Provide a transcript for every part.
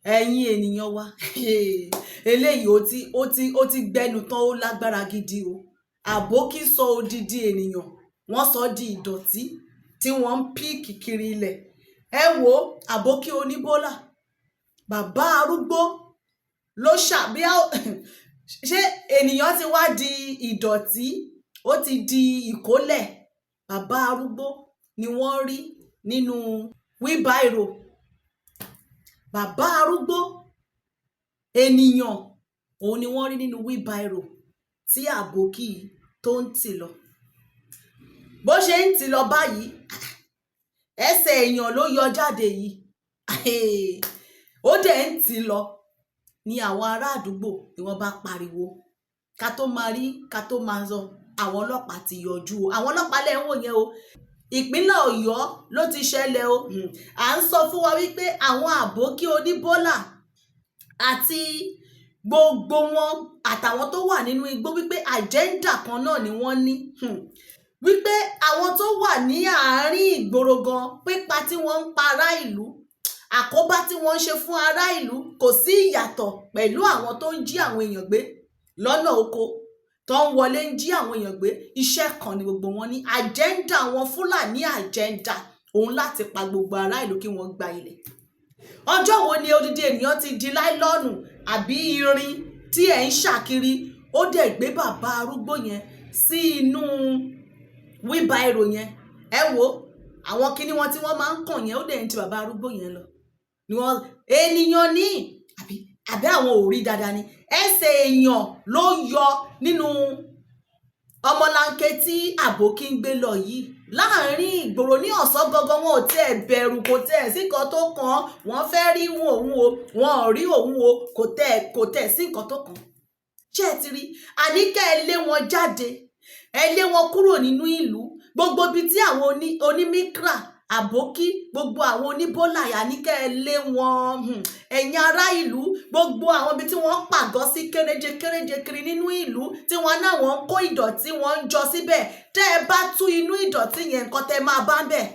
ẹ̀yin ènìyàn wa eléyìí ó ti gbẹnu tán, ó lágbára gidi o. Àbókí sọ odidi ènìyàn wọ́n sọ di ìdọ̀tí tí wọ́n ń píìkì kiri ilẹ̀. Ẹ wo àbókí oníbólà, bàbá arúgbó ló ṣàbí ṣé ènìyàn ti wá di ìdọ̀tí, ó ti di ìkólẹ̀. Bàbá arúgbó ni wọ́n rí nínú wheelbarrow. Bàbá arúgbó ènìyàn òun ni wọ́n rí nínú wheelbarrow tí àbókí tó ń tì lọ. Bó ṣe ń tì lọ báyìí, ẹsẹ̀ èèyàn ló yọ jáde yìí. Ó dẹ̀ ń tì lọ ní àwọn ará àdúgbò ni wọ́n bá pariwo. Ká tó máa rí, ká tó máa sọ, àwọn ọlọ́pàá ti yọjú o. Àwọn ọlọ́pàá lẹ́ ń wò yẹn o. Ìpínlẹ̀ Ọ̀yọ́ ló ti ṣẹlẹ̀ o. À ń sọ fún wa wípé àwọn àbókí oníbólà àti gbogbo wọn àtàwọn tó wà nínú igbó wípé àjẹ́ńdà kan náà ni wọ́n ní. Wípé àwọn tó wà ní àárín ìgboro gan, pípa tí wọ́n ń pa ará ìlú, àkóbá tí wọ́n ń ṣe fún ará ìlú kò sí ìyàtọ̀ pẹ̀lú àwọn tó ń jí àwọn èèyàn gbé lọ́nà oko, tó ń wọlé ń jí àwọn èèyàn gbé. Iṣẹ́ kan ni gbogbo wọn ní. Àjẹ́ńdà wọn, Fúlàní àjẹ́ńdà òun láti pa gbogbo ará ìlú kí wọ́n gba ilẹ̀. Ọjọ́ wo ni odidi ènìyàn ti di láìlọ́ọ̀nù àbí irin tí ẹ̀ ń ṣàkiri? Ó dẹ̀ gbé bàbá arúgbó yẹn sí inú wheelbarrow yẹn. Ẹ wo àwọn kinní wọn tí wọ́n máa ń kàn yẹn, ó dẹ̀ ń ti bàbá arúgbó yẹn lọ. Ni wọ́n ènìyàn ní àbí àwọn ò rí dáadáa ni. Ẹsẹ̀ èèyàn ló yọ nínú ọmọlanke tí àbókí ń gbé lọ yìí láàrin ìgboro ní ọ̀sán gangan. Wọn ò tiẹ̀ bẹ̀rù, kò tiẹ̀ sí nǹkan tó kàn. Wọ́n fẹ́ rí òun o, wọn ò rí òun o, kò tẹ̀ sí nǹkan tó kàn. Ṣé ẹ ti rí? Àní kẹ́ ẹ lé wọn jáde, ẹ lé wọn kúrò nínú ìlú. Gbogbo ibi tí àwọn onímíkra àbókí, gbogbo àwọn oníbólà, àní kẹ́ ẹ lé wọn. Ẹ̀yin ará ìlú, gbogbo àwọn ibi tí wọ́n pàgọ́ sí kéréje kiri nínú ìlú, tí wọ́n náà wọ́n kó ìdọ̀tí wọn ń jọ síbẹ̀. Tẹ́ ẹ bá tú inú ìdọ̀tí yẹn, nǹkan tẹ́ máa bá ń bẹ̀.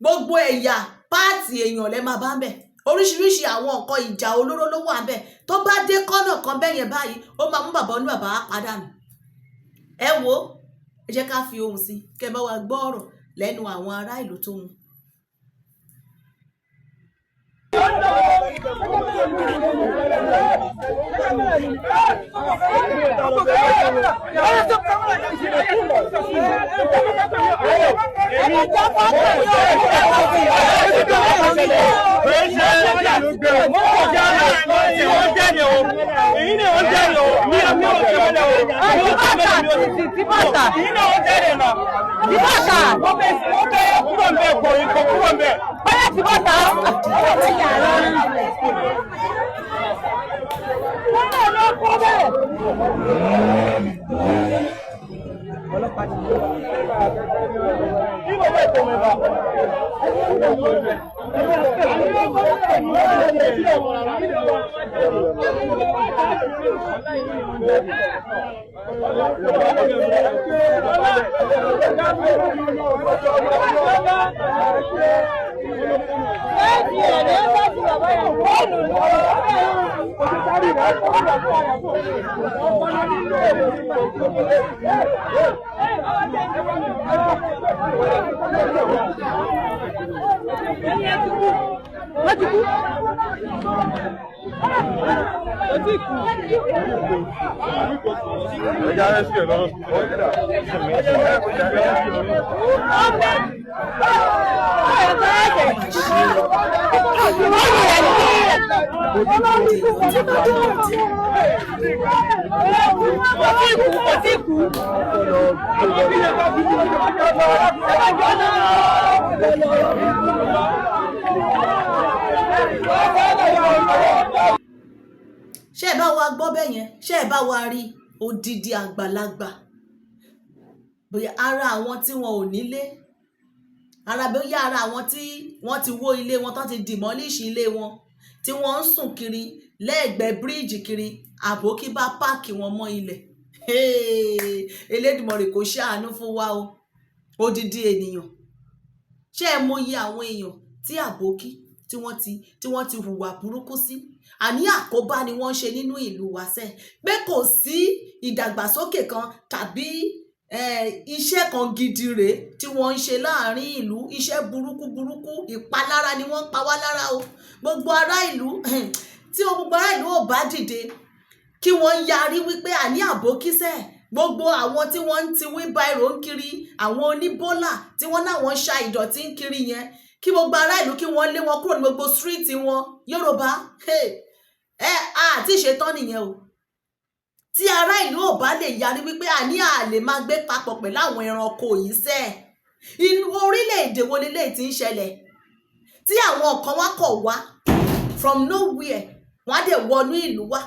Gbogbo ẹ̀yà páàtì èèyàn lẹ́ máa bá ń bẹ̀. Oríṣiríṣi àwọn nǹkan ìjà olóró ló wà ń bẹ̀. Tó bá dé kọ́nà kan bẹ́ẹ̀ yẹn báyìí, ó máa mú bàbá oníbàbá pàdánù. Ẹ wo, ẹ jẹ́ ká fi ohùn sí, kẹ́ bá wa gbọ́ ọ̀rọ̀ lẹ́nu àwọn ará ìlú tó mu. Ṣé ẹ bá wa gbọ́ bẹ́ẹ̀ yẹn? Ṣé ẹ bá wa rí odidi àgbàlagbà? Bóyá ara àwọn tí wọn ò nílé, bóyá ara àwọn tí wọ́n ti wó ilé wọn, tán ti demolish ilé wọn, tí wọ́n ń sùn kiri lẹ́ẹ̀gbẹ́ bíríìjì kiri, àbókí bá páàkì wọn mọ́ ilẹ̀. Elédùmarè kò ṣàánú fún wa o. Odidi ènìyàn. Ṣé ẹ mọyì àwọn èèyàn tí àbókí tí wọ́n ti hùwà burúkú sí. Àní àkóbá ni wọ́n ń ṣe nínú ìlú wa sẹ́ pé kò sí ìdàgbàsókè kan tàbí iṣẹ́ kan gidi rèé tí wọ́n ń ṣe láàrin ìlú. Iṣẹ́ burúkú ìpalára ni wọ́n pa wá lára o. Gbogbo ará ìlú tí gbogbo ará ìlú ò bá dìde kí wọ́n yarí wípé àní àbókísẹ́ gbogbo àwọn tí wọ́n ń ti wheelbarrow ń kiri, àwọn oníbólà tí wọ́n náà wọ́n ṣa ìdọ̀tí ń kiri yẹn, kí gbogbo ará ìlú kí wọ́n lé wọn kúrò ní gbogbo street wọn. Yorùbá àti ìṣetán nìyẹn o. Tí ará ìlú ò bá lè yarí wípé àní à lè máa gbé papọ̀ pẹ̀lú àwọn ẹranko yìí sẹ́ inú orílẹ̀-èdè wo lélẹ̀ tí ń ṣẹlẹ̀ tí àwọn kan wá kọ̀ wá from nowhere, wọ́n á dẹ̀ wọnú ìlú wá,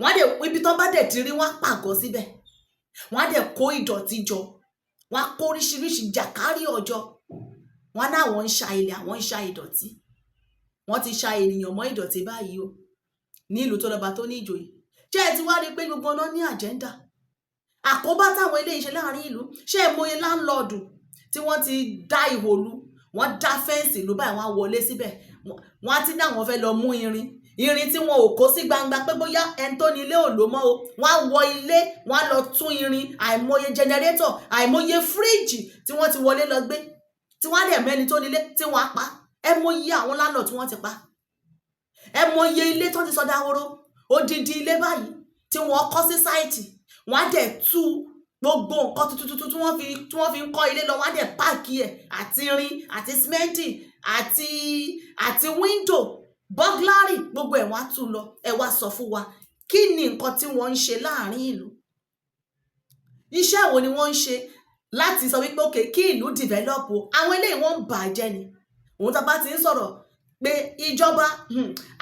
wọ́n á dẹ̀ ibi tán bá dẹ̀ ti rí wọ́n á pàgọ́ síbẹ̀, wọ́n á dẹ̀ kó ìdọ̀tí jọ, wọ́n á kó oríṣiríṣi jàkárí ọjọ́, wọ́n á náwọn ń ṣa ilẹ̀, àwọn ń ṣa ìdọ̀tí. Wọ́n ti ṣa ènìyàn mọ́ ìdọ̀tí báyìí o ní ìlú tó lọ́ba tó ní ìjòyè. Ṣé ẹ ti wá rí pé gbogbo ọ̀nà ní àjẹ́ndà? Àkóbá táwọn eléyìí ṣe láàrin ìlú. Ṣé ẹ mọye láńlọ́ọ̀dù tí wọ́n ti dá ihò lu, wọ́n dá fẹ́ǹsì ìlú báyìí, wọ́n á wọlé síbẹ̀, wọ́n á ti ní àwọn fẹ́ lọ mú irin tí wọn ò kó sí gbangba pé bóyá ẹni tó ní ilé ò lò mọ́ o. Wọ́n á wọ ilé, wọ́n á lọ tún irin, àìmọye jẹnẹrétọ̀, àìmọye fíríjì tí wọ́n ti wọlé lọ gbé, tí wọ́n á dẹ̀ mẹ́ni tó nílé tí wọ́n á pa. Ẹ mọye àwọn láńlọ́ọ̀dù tí wọ́n ti pa. Ẹ mọye ilé tó ti sọdá horo, odidi ilé báyìí tí wọ́n kọ́ sí sáìtì, wọ́n á dẹ̀ tú gbogbo nǹkan tuntun tí wọ́n fi ń kọ́ ilé lọ, wọ́n á dẹ̀ páàkì ẹ̀ àti irin àti símẹ́ǹtì àti wíńdò bọ́gláàrì, gbogbo ẹ̀ wọ́n á tú lọ. Ẹ wá sọ fún wa kí ni nǹkan tí wọ́n ń ṣe láàrin ìlú? Iṣẹ́ wo ni wọ́n ń ṣe láti sọ wípé òkè kí ìlú develop o? Àwọn eléyìí wọ́n ń bàjẹ́ ni. Òun tá bá ti ń sọ̀rọ̀ pé ìjọba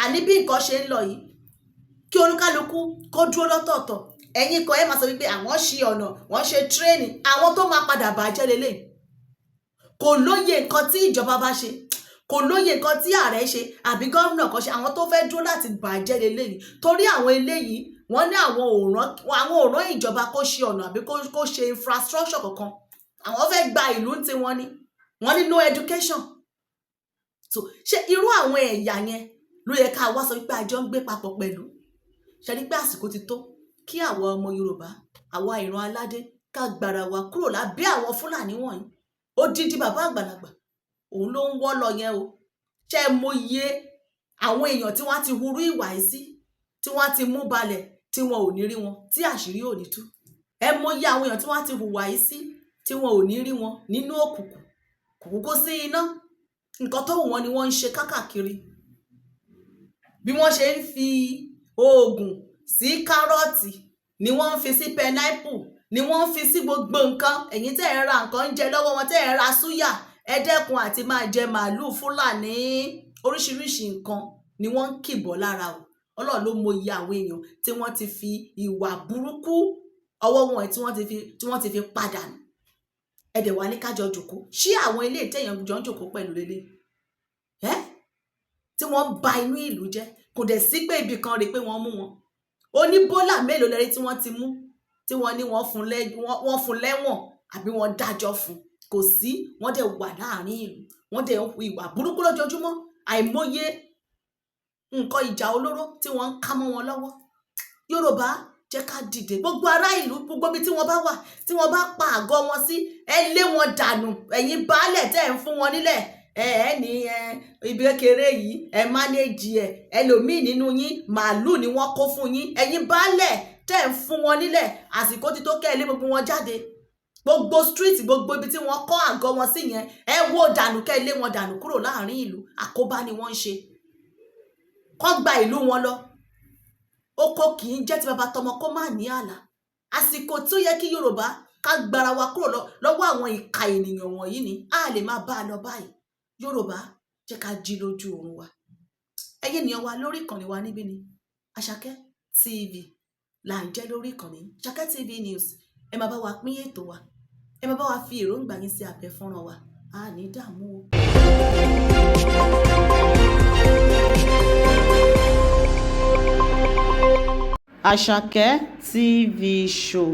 àní bí nǹkan ṣe ń lọ yìí kí olúkálukú kó dúró lọ́tọ̀ọ̀tọ̀. Ẹ̀yin kan ẹ máa sọ wípé àwọn ṣe ọ̀nà, wọ́n ṣe tírẹ́ẹ̀nì, àwọn tó máa padà bàjẹ́ lélẹ̀. Kò lóye nǹkan tí ìjọba bá ṣe, kò lóye nǹkan tí ààrẹ ṣe àbí gómìnà kan ṣe, àwọn tó fẹ́ dúró láti bàjẹ́ lélẹ̀. Torí àwọn eléyìí wọ́n ní àwọn òràn ìjọba kó ṣe ọ̀nà àbí kó ṣe infrastructure kankan. Àwọn fẹ́ gba ìlú tí wọ́n ní no education. So ṣé irú àwọn ẹ̀yà yẹn ló yẹ ká wá sọ wípé àjọ ń gbé papọ̀ pẹ̀lú? Ṣé rí pé àsìkò ti tó kí àwọn ọmọ Yorùbá, àwa ìran aládé ká gbára wa kúrò lábẹ́ àwọn Fúlàní wọ̀nyí. Odidi bàbá àgbàlagbà òun ló ń wọ́ lọ yẹn o. Ṣé ẹ mọye àwọn èèyàn tí wọ́n ti hurú ìwà yìí sí, tí wọ́n ti mú balẹ̀ tí wọn ò ní rí wọn, tí àṣírí ò ní tú? Ẹ mọye àwọn èèyàn tí wọ́n ti hùwà yìí sí tí wọn ò ní rí wọn nínú òkùnkùn, kò sí iná, nǹkan tó wù wọ́n ni wọ́n ń ṣe kákàkiri. Bí wọ́n ṣe ń fi oògùn sí kárọ̀tì ni wọ́n ń fi sí pineapple, ni wọ́n ń fi sí gbogbo nǹkan. Ẹ̀yin tẹ́ ẹ ra nǹkan ń jẹ lọ́wọ́ wọn, tẹ́ ẹ ra súyà, ẹ dẹ́kun àti máa jẹ màálùú Fúlàní. Oríṣiríṣi nǹkan ni wọ́n ń kìbọ̀ lára o. Ọlọ́run ló mọyì àwọn èèyàn tí wọ́n ti fi ìwà burúkú ọwọ́ wọn tí wọ́n ti fi padà nù. Ẹ̀dẹ̀ wà ní kájọ jòkó. Ṣé àwọn ilé ìtẹ̀yàn jọ ń jòkó pẹ̀lú lélẹ̀? Tí wọ́n ń ba inú ìlú jẹ́, kò dẹ̀ sí pé ibì kan rí pé wọ́n mú wọn. Oníbólà mélòó lẹ́rí tí wọ́n ti mú, tí wọ́n ní wọ́n fún lẹ́wọ̀n àbí wọ́n dájọ́ fún? Kò sí. Wọ́n dẹ̀ wà láàrin ìlú, wọ́n dẹ̀ ń hu ìwà burúkú lójoojúmọ́. Àìmọye nǹkan ìjà olóró tí wọ́n ń ká mọ́ wọn lọ́wọ́. Yorùbá jẹ́ ká dìde. Gbogbo ará ìlú, gbogbo ibi tí wọ́n bá wà, tí wọ́n bá pa àgọ́ wọn sí, ẹ lé wọn dànù. Ẹ̀yin baálẹ̀ tẹ́ ẹ̀ ń fún wọn nílẹ̀, ní ibi kékeré yìí ẹ mánéjì ẹ, ẹlòmíì nínú yín màálù ni wọ́n kó fún yín. Ẹ̀yin baálẹ̀ tẹ́ ẹ̀ ń fún wọn nílẹ̀, àsìkò ti tó kẹ́ ẹ lé gbogbo wọn jáde. Gbogbo street, gbogbo ibi tí wọ́n kọ́ àgọ́ wọn sí yẹn, ẹ wó dànù, kẹ́ ẹ lé wọn dànù kúrò láàrin ìlú. Àkóbá ni wọ́n ń ṣe. Kọ́ gba ìlú wọn lọ. Oko kì í jẹ́ ti bàbá tọmọ kó má ní àlà. Àsìkò tí ó yẹ kí Yorùbá ká gbára wa kúrò lọ́wọ́ àwọn ìka ènìyàn wọ̀nyí ni a lè máa bá a lọ báyìí. Yorùbá jẹ́ ká jí lójú oorun wa. Ẹ̀yin ènìyàn wa lórí ìkànnì wa níbí ni Àṣàkẹ́ TV là ń jẹ́ lórí ìkànnì Àṣàkẹ́ TV News. Ẹ máa bá wa pín ètò wa, ẹ máa bá wa fi èròǹgbà yín sí abẹ́ fọ́nrán wa. A ní dààmú o. Àṣàkẹ́ TV Show.